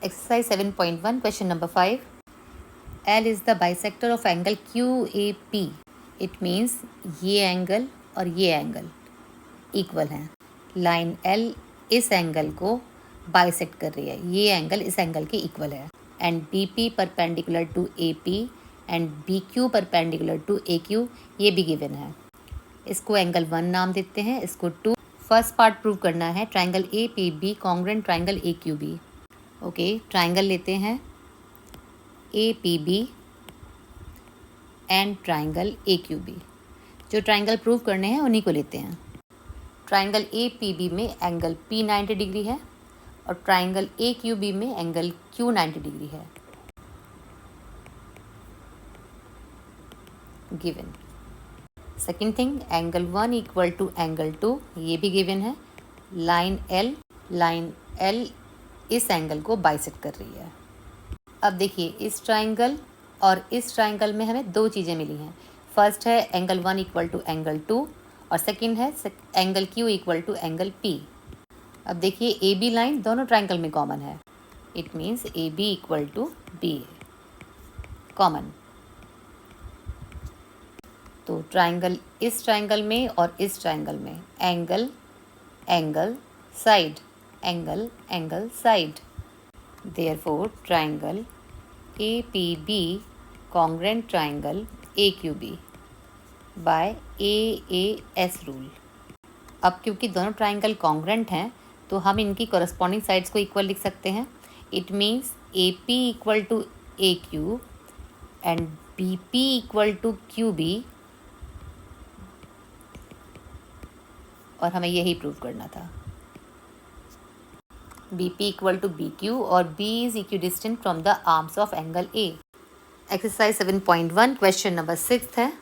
Exercise 7.1, question number 5. L is the bisector of angle QAP. It means ये angle और ये angle equal हैं. Line L इस एंगल को बाइसेक्ट कर रही है. ये एंगल इस एंगल के इक्वल है. And BP perpendicular to AP and BQ perpendicular to AQ ये भी गिवन है. इसको एंगल 1 नाम देते हैं, इसको 2. फर्स्ट पार्ट प्रूव करना है. Triangle APB congruent triangle AQB. Okay, triangle लेते हैं APB एंड ट्राइंगल AQB. जो ट्राइंगल प्रूव करने हैं उन्हीं को लेते हैं. ट्राइंगल APB में एंगल P 90 डिग्री है और ट्राइंगल AQB में एंगल Q 90 डिग्री है. Given. Second thing, angle 1 equal to angle 2 ये भी गिवन है. लाइन L इस एंगल को बाइसेक्ट कर रही है. अब देखिए, इस ट्राइंगल और इस ट्राइंगल में हमें दो चीज़ें मिली हैं. फर्स्ट है एंगल 1 इक्वल टू एंगल 2 और सेकंड है angle Q equal to angle P. अब देखिए, AB लाइन दोनों ट्राइंगल में कॉमन है. It means AB equal to B common. तो ट्राइंगल इस ट्राइंगल में और इस ट्राइंगल में angle side. Therefore triangle APB congruent triangle AQB by AAS rule. अब क्योंकि दोनों ट्राइंगल कॉन्ग्रुएंट हैं तो हम इनकी कॉरस्पॉन्डिंग साइड्स को इक्वल लिख सकते हैं. It means AP equal to AQ and BP equal to QB. और हमें यही प्रूव करना था. BP इक्वल टू BQ और B is equidistant from the arms of angle A. Exercise 7.1 question number 6 है.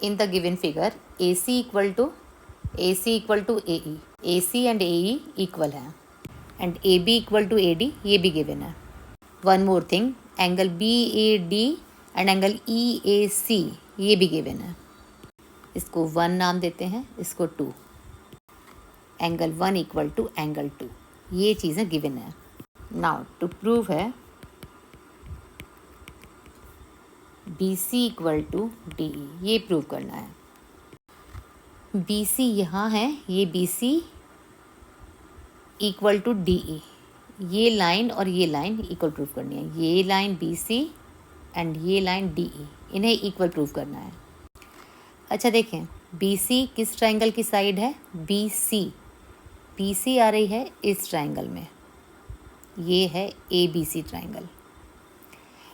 In the given figure AC equal to AE. AC and AE equal हैं and AB equal to AD ये भी given है. One more thing, angle BAD and angle EAC ये भी given है. इसको 1 नाम देते हैं, इसको 2. एंगल 1 इक्वल टू एंगल 2 ये चीज़ें गिवन है. नाउ टू प्रूव है BC इक्वल टू DE ये प्रूव करना है. BC यहाँ है, ये BC इक्वल टू DE. ये लाइन और ये लाइन इक्वल प्रूव करनी है. ये लाइन BC एंड ये लाइन DE इन्हें इक्वल प्रूव करना है. अच्छा देखें, BC किस ट्राइंगल की साइड है? BC आ रही है इस ट्राइंगल में, ये है ABC ट्राइंगल.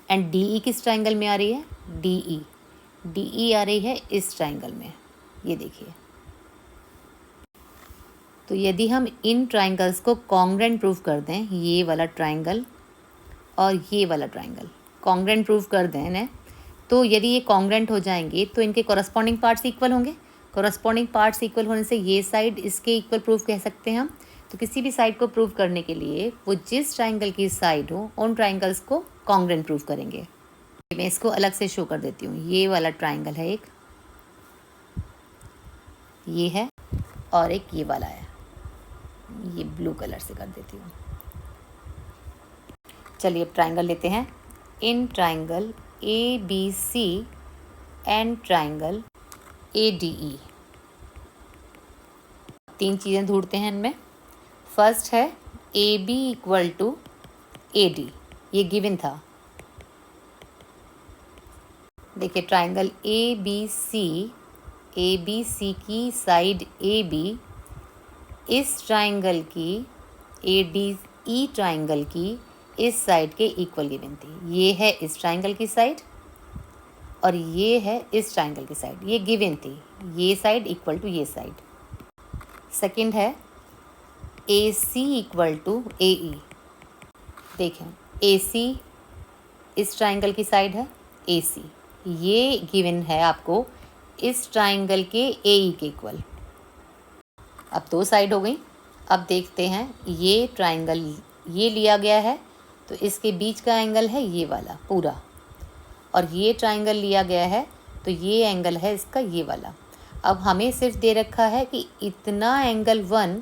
एंड DE किस ट्राइंगल में आ रही है? DE आ रही है इस ट्राइंगल में, ये देखिए. तो यदि हम इन ट्राइंगल्स को कॉन्ग्रुएंट प्रूव कर दें, ये वाला ट्राइंगल और ये वाला ट्राइंगल कॉन्ग्रुएंट प्रूव कर दें ना, तो यदि ये कॉन्ग्रुएंट हो जाएंगे तो इनके कॉरस्पॉन्डिंग पार्ट्स इक्वल होंगे. कॉरस्पॉन्डिंग पार्ट्स इक्वल होने से ये साइड इसके इक्वल प्रूव कह सकते हैं हम. तो किसी भी साइड को प्रूव करने के लिए वो जिस ट्राइंगल की साइड हो उन ट्राइंगल्स को कॉन्ग्रुएंट प्रूव करेंगे. मैं इसको अलग से शो कर देती हूँ. ये वाला ट्राइंगल है एक, ये है, और एक ये वाला है. ये ब्लू कलर से कर देती हूँ. चलिए अब ट्राइंगल लेते हैं. इन triangle ABC and triangle ADE 3 चीज़ें ढूंढते हैं इनमें. फर्स्ट है AB इक्वल टू AD, ये गिवन था. देखिए, ट्राइंगल ABC की साइड AB इस ट्राइंगल की ADE ट्राइंगल की इस साइड के इक्वल गिवन थी. ये है इस ट्राइंगल की साइड और ये है इस ट्राइंगल की साइड, ये गिवन थी. ये साइड इक्वल टू ये साइड. सेकंड है AC इक्वल टू AE. देखें, AC इस ट्राइंगल की साइड है, AC ये गिवन है आपको इस ट्राइंगल के AE के इक्वल. अब 2 साइड हो गई. अब देखते हैं, ये ट्राइंगल ये लिया गया है तो इसके बीच का एंगल है ये वाला पूरा, और ये ट्राइंगल लिया गया है तो ये एंगल है इसका ये वाला. अब हमें सिर्फ दे रखा है कि इतना एंगल 1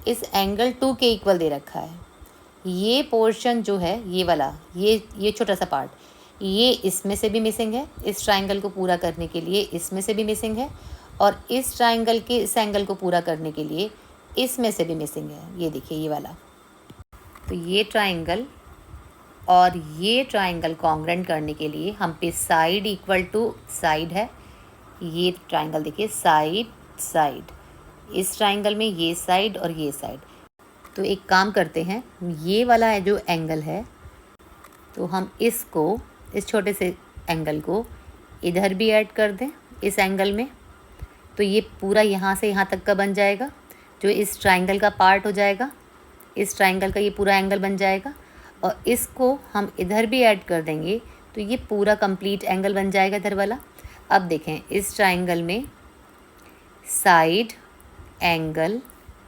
इस एंगल 2 के इक्वल दे रखा है. ये पोर्शन जो है ये वाला, ये छोटा सा पार्ट, ये इसमें से भी मिसिंग है। इस ट्राइंगल को पूरा करने के लिए इसमें से भी मिसिंग है, और इस ट्राइंगल के इस एंगल को पूरा करने के लिए इसमें से भी मिसिंग है। ये देखिए ये वाला। तो ये ट्राइंगल और ये ट्राइंगल कॉन्ग्रेंट करने के लिए हम पे साइड इक्वल टू साइड है। ये ट्राइंगल देखिए साइड साइड, इस ट्राइंगल में ये साइड और ये साइड। तो एक काम करते हैं, ये वाला है जो एंगल है, तो हम इसको, इस छोटे से एंगल को इधर भी ऐड कर दें इस एंगल में, तो ये पूरा यहाँ से यहाँ तक का बन जाएगा, जो इस ट्राइंगल का पार्ट हो जाएगा। इस ट्राइंगल का ये पूरा एंगल बन जाएगा, और इसको हम इधर भी ऐड कर देंगे तो ये पूरा कंप्लीट एंगल बन जाएगा इधर वाला। अब देखें, इस ट्राइंगल में साइड एंगल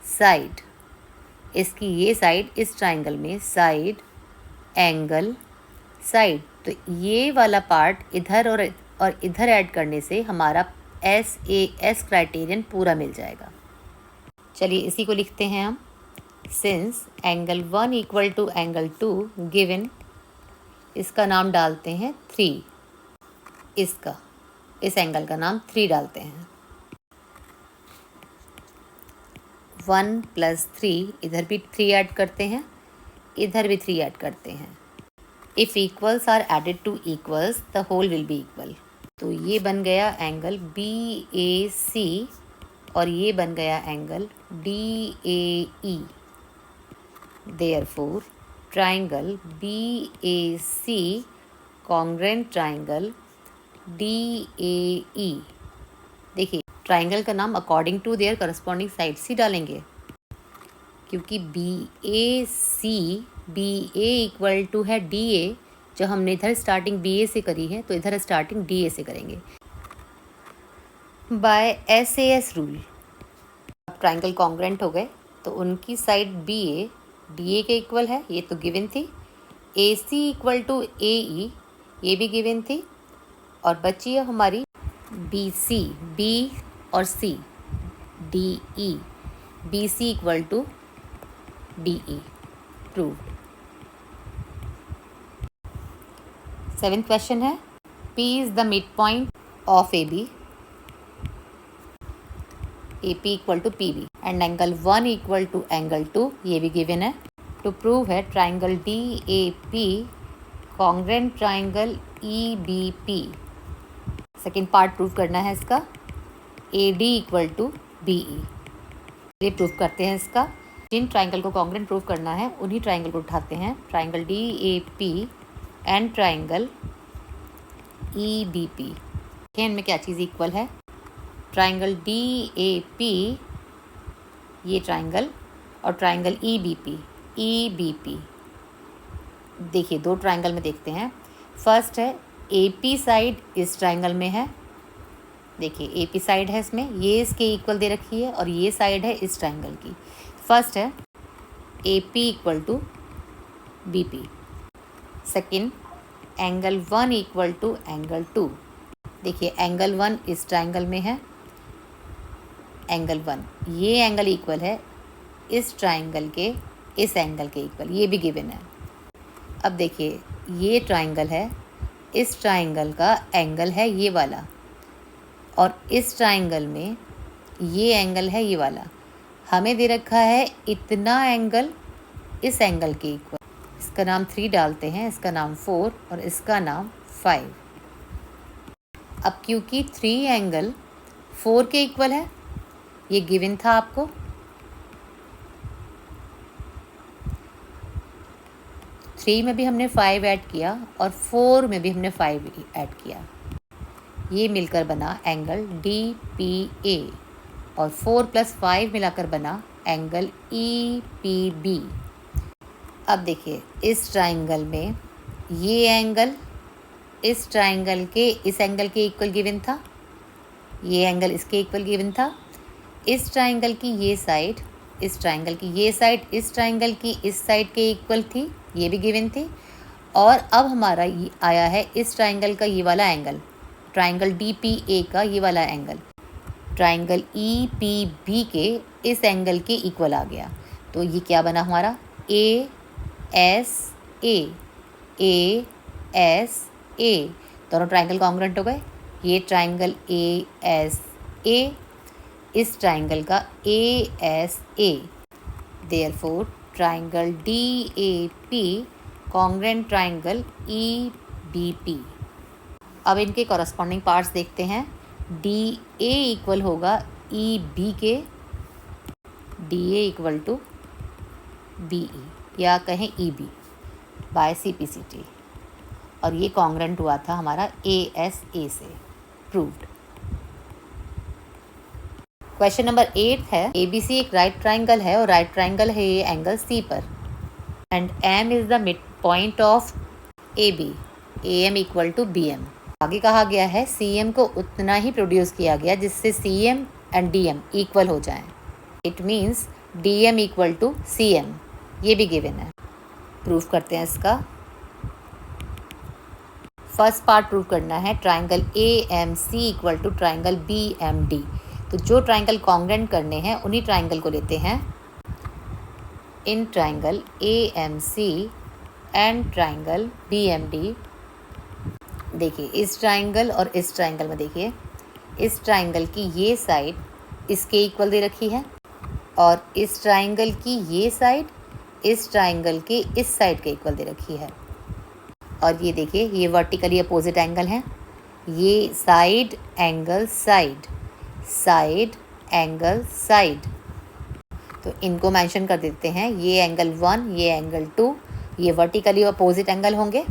साइड, इसकी ये साइड इस ट्राइंगल में साइड एंगल साइड, तो ये वाला पार्ट इधर और इधर ऐड करने से हमारा SAS क्राइटेरियन पूरा मिल जाएगा। चलिए इसी को लिखते हैं हम। Since angle 1 equal to angle 2 given, इसका नाम डालते हैं 3, इसका, इस एंगल का नाम 3 डालते हैं। 1 + 3, इधर भी 3 ऐड करते हैं, इधर भी 3 ऐड करते हैं। If equals are added to equals the whole will be equal. तो ये बन गया एंगल BAC और ये बन गया angle DAE। Therefore triangle BAC congruent triangle DAE। देखिए ट्राइंगल का नाम according to their corresponding sides ही डालेंगे, क्योंकि BA इक्वल टू है DA। जो हमने इधर स्टार्टिंग BA से करी है, तो इधर स्टार्टिंग DA से करेंगे बाय SAS रूल। अब ट्राइंगल कॉन्ग्रेंट हो गए, तो उनकी साइड BA DA के इक्वल है, ये तो गिवन थी। AC इक्वल टू AE, ये भी गिवन थी। और बची है हमारी BC, B और C, DE, BC equal to DE, proved. 7th question है, P is the mid point of AB, AP equal to PB and angle 1 equal to angle 2, ये भी गिवन है। टू प्रूव है triangle DAP congruent triangle EBP। Second part prove करना है इसका, AD equal to BE। ये prove करते हैं इसका। जिन ट्राइंगल को कॉन्ग्रेंट प्रूव करना है उन्हीं ट्राइंगल को उठाते हैं। Triangle DAP and triangle EBP, इनमें क्या चीज़ इक्वल है? ट्राइंगल DAP ये ट्राइंगल, और ट्राइंगल EBP। देखिए दो ट्राइंगल में देखते हैं। फर्स्ट है AP साइड इस ट्राइंगल में है, देखिए AP साइड है इसमें, ये इसके इक्वल दे रखी है, और ये साइड है इस ट्राइंगल की। फर्स्ट है AP equal to BP। Second angle 1 equal to angle 2। देखिए एंगल 1 इस ट्राइंगल में है, एंगल 1, ये एंगल इक्वल है इस ट्राइंगल के इस एंगल के इक्वल, ये भी गिवन है। अब देखिए ये ट्राइंगल है, इस ट्राइंगल का एंगल है ये वाला, और इस ट्राइंगल में ये एंगल है ये वाला। हमें दे रखा है इतना एंगल इस एंगल के इक्वल। इसका नाम 3 डालते हैं, इसका नाम 4 और इसका नाम 5। अब क्योंकि 3 एंगल 4 के इक्वल है, ये गिवन था आपको, थ्री में भी हमने 5 ऐड किया और 4 में भी हमने 5 ऐड किया, ये मिलकर बना एंगल DPA, और 4 + 5 मिलाकर बना एंगल EPB। अब देखिए इस ट्राइंगल में ये एंगल इस ट्राइंगल के इस एंगल के इक्वल गिवन था, ये एंगल इसके इक्वल गिवन था। इस ट्राइंगल की ये साइड इस ट्राइंगल की ये साइड इस ट्राइंगल की इस साइड के इक्वल थी, ये भी गिवन थी। और अब हमारा ये आया है इस ट्राइंगल का ये वाला एंगल, ट्राइंगल DPA का ये वाला एंगल ट्राइंगल EPB के इस एंगल के इक्वल आ गया। तो ये क्या बना हमारा, A एस ए एस ए, दोनों ट्राइंगल कॉन्ग्रुएंट हो गए। ये ट्राइंगल ए एस ए, इस ट्राइंगल का A S A, therefore triangle D A P congruent triangle E B P. अब इनके कॉरस्पॉन्डिंग पार्ट्स देखते हैं। डी ए इक्वल होगा ई बी के, D A equal to B E या कहें E B by C P C T, और ये कॉन्ग्रुएंट हुआ था हमारा ए एस ए से, प्रूव्ड। क्वेश्चन नंबर 8 है, ए बी सी एक राइट ट्राइंगल है और राइट ट्राइंगल है ये एंगल सी पर, and M is the mid point of A B, A M equal to B M. आगे कहा गया है सी एम को उतना ही प्रोड्यूस किया गया जिससे C M and D M equal हो जाएं। It means D M equal to C M, ये भी गिवन है। प्रूव करते हैं इसका। फर्स्ट पार्ट प्रूव करना है, triangle A M C equal to triangle B M D. तो जो ट्राइंगल कॉन्ग्रुएंट करने हैं उन्हीं ट्राइंगल को लेते हैं। इन triangle A M C and triangle B M D, देखिए इस ट्राइंगल और इस ट्राइंगल में देखिए, इस ट्राइंगल की ये साइड इसके इक्वल दे रखी है, और इस ट्राइंगल की ये साइड इस ट्राइंगल के इस साइड के इक्वल दे रखी है। और ये देखिए ये वर्टिकली अपोजिट एंगल हैं, ये side angle side, side angle side. तो इनको मेंशन कर देते हैं, ये एंगल 1, ये एंगल 2, ये वर्टिकली अपोजिट एंगल होंगे।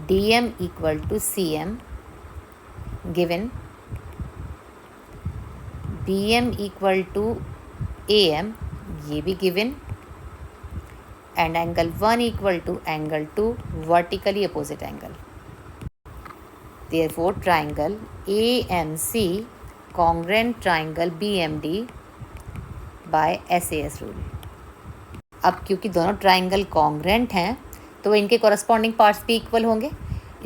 D M equal to C M given, B M equal to A M, ये भी given, and angle 1 equal to angle 2 vertically opposite angle. Therefore triangle A M C congruent triangle B M D by S A S rule. अब क्योंकि दोनों triangle congruent हैं तो इनके corresponding parts भी equal होंगे।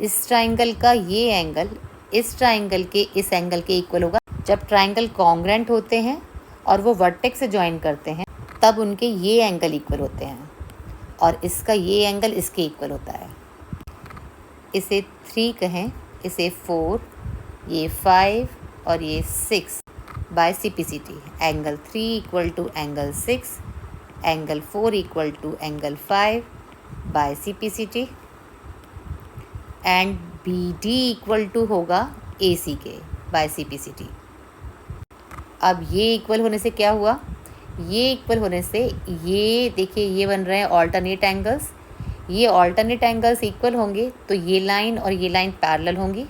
इस ट्राइंगल का ये एंगल इस ट्राइंगल के इस एंगल के इक्वल होगा। जब ट्राइंगल कॉन्ग्रुएंट होते हैं और वो वर्टेक्स से ज्वाइन करते हैं तब उनके ये एंगल इक्वल होते हैं, और इसका ये एंगल इसके इक्वल होता है। इसे 3 कहें, इसे 4, ये 5 और ये 6 by C P C T. Angle 3 equal to angle 6, angle 4 equal to angle 5 by C P C T, and B D equal to होगा ए सी के by C P C T. अब ये इक्वल होने से क्या हुआ, ये equal होने से ये देखिए ये बन रहे हैं ऑल्टरनेट एंगल्स। ये ऑल्टरनेट एंगल्स इक्वल होंगे तो ये लाइन और ये लाइन पैरेलल होंगी।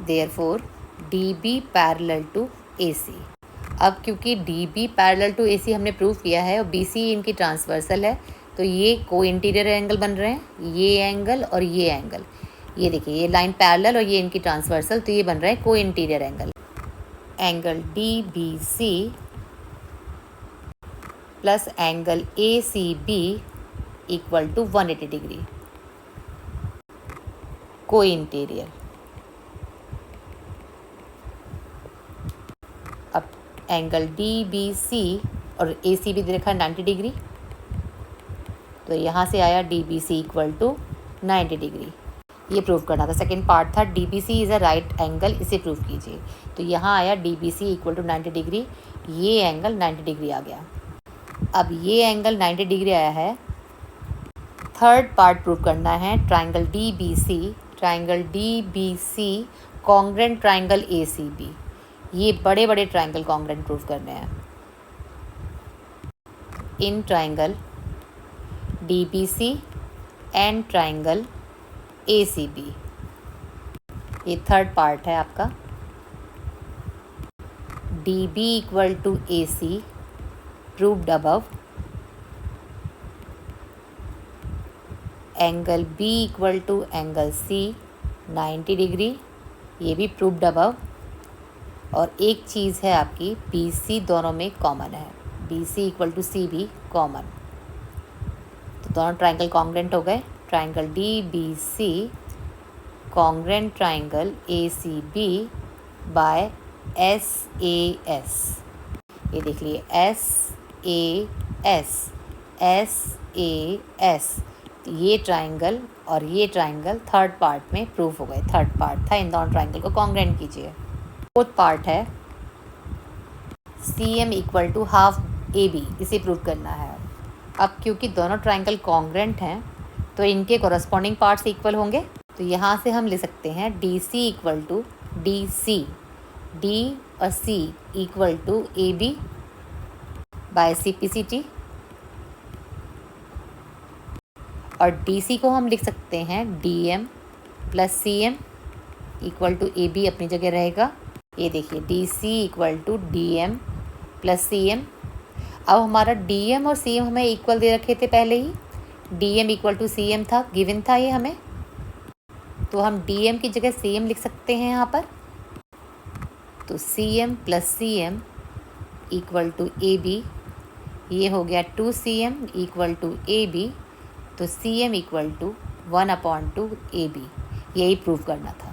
Therefore D B parallel to A C. अब क्योंकि D B parallel to A C हमने प्रूव किया है और बी सी इनकी ट्रांसवर्सल है, तो ये को इंटीरियर एंगल बन रहे हैं, ये एंगल और ये एंगल। ये देखिए ये लाइन पैरेलल और ये इनकी ट्रांसवर्सल, तो ये बन रहे हैं co-interior angle. Angle D B C plus angle A C B equal to 180 degree, co-interior. अब एंगल डी बी सी और ए सी बी दे रखा है 90 डिग्री, तो यहाँ से आया D B C equal to 90 degree. ये prove करना था। सेकेंड पार्ट था D B C is a right angle, इसे प्रूव कीजिए। तो यहाँ आया D B C equal to 90 degree, ये एंगल 90 डिग्री आ गया। अब ये एंगल 90 डिग्री आया है। थर्ड पार्ट प्रूव करना है, triangle D B C congruent triangle A C B. ये बड़े बड़े ट्राइंगल कॉन्ग्रुएंट प्रूव करने हैं। इन triangle D B C and triangle A C B, ये थर्ड पार्ट है आपका। D B equal to A C proved above, angle B equal to angle C 90 degree, ये भी प्रूव्ड अबव। और एक चीज़ है आपकी, बी सी दोनों में कॉमन है, B C equal to C भी कॉमन, तो दोनों ट्राइंगल कॉन्ग्रुएंट हो गए। Triangle D B C congruent triangle A C B by S A S. ये देख लिए S A S, S A S, ये ट्राइंगल और ये ट्राइंगल थर्ड पार्ट में प्रूव हो गए। थर्ड पार्ट था इन दोनों ट्राइंगल को कॉन्ग्रेंट कीजिए। फोर्थ पार्ट है C M equal to half A B, इसे प्रूव करना है। अब क्योंकि दोनों ट्राइंगल कॉन्ग्रेंट हैं तो इनके कॉरस्पॉन्डिंग पार्ट्स इक्वल होंगे, तो यहाँ से हम ले सकते हैं D C equal to D C, D और C equal to A B by C P C T, और डी सी को हम लिख सकते हैं D M plus C M equal to A B अपनी जगह रहेगा। ये देखिए D C equal to D M plus C M. अब हमारा डी एम और सी एम हमें इक्वल दे रखे थे पहले ही, D M equal to C M था, गिवन था ये हमें, तो हम डी एम की जगह सी एम लिख सकते हैं यहाँ पर। तो C M plus C M equal to A B, ये हो गया 2cm equal to A B, तो cm इक्वल टू 1/2 AB, यही प्रूव करना था।